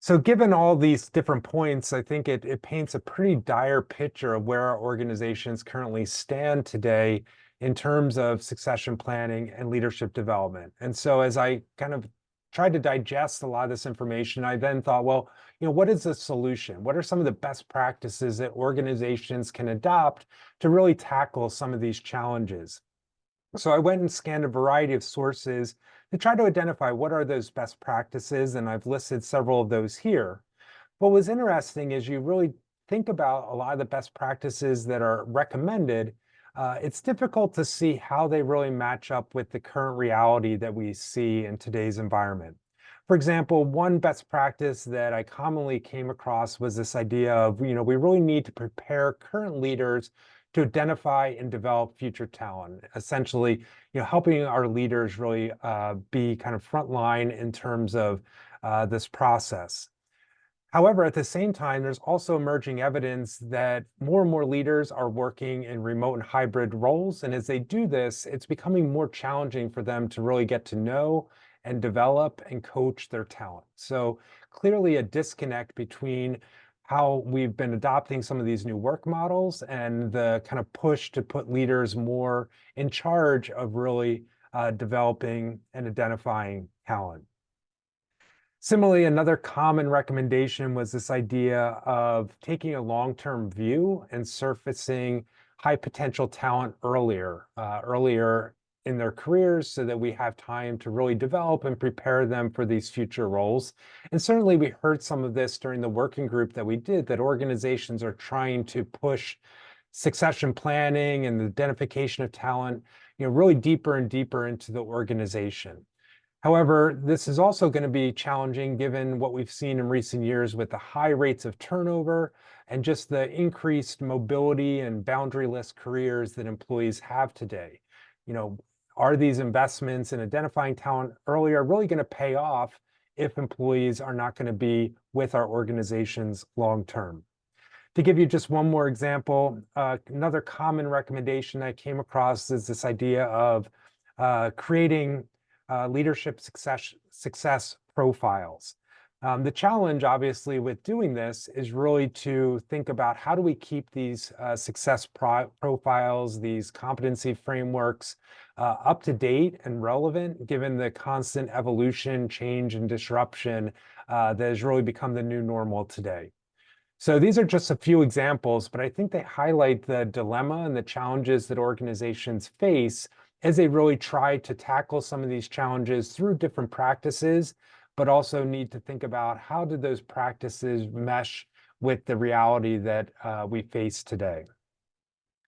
So given all these different points, I think it paints a pretty dire picture of where our organizations currently stand today in terms of succession planning and leadership development. And so as I kind of tried to digest a lot of this information, I then thought, well, what is the solution? What are some of the best practices that organizations can adopt to really tackle some of these challenges? So I went and scanned a variety of sources to try to identify what are those best practices, and I've listed several of those here. What was interesting is you really think about a lot of the best practices that are recommended. It's difficult to see how they really match up with the current reality that we see in today's environment. For example, one best practice that I commonly came across was this idea of, we really need to prepare current leaders to identify and develop future talent. Essentially, helping our leaders really be kind of frontline in terms of this process. However, at the same time, there's also emerging evidence that more and more leaders are working in remote and hybrid roles. And as they do this, it's becoming more challenging for them to really get to know and develop and coach their talent. So clearly a disconnect between how we've been adopting some of these new work models and the kind of push to put leaders more in charge of really developing and identifying talent. Similarly, another common recommendation was this idea of taking a long-term view and surfacing high potential talent earlier in their careers so that we have time to really develop and prepare them for these future roles. And certainly we heard some of this during the working group that we did, that organizations are trying to push succession planning and the identification of talent, really deeper and deeper into the organization. However, this is also going to be challenging given what we've seen in recent years with the high rates of turnover and just the increased mobility and boundaryless careers that employees have today. Are these investments in identifying talent earlier really going to pay off if employees are not going to be with our organizations long term? To give you just one more example, another common recommendation I came across is this idea of creating leadership success profiles. The challenge, obviously, with doing this is really to think about how do we keep these success profiles, these competency frameworks up to date and relevant, given the constant evolution, change, and disruption that has really become the new normal today. So these are just a few examples, but I think they highlight the dilemma and the challenges that organizations face as they really try to tackle some of these challenges through different practices, but also need to think about how do those practices mesh with the reality that we face today.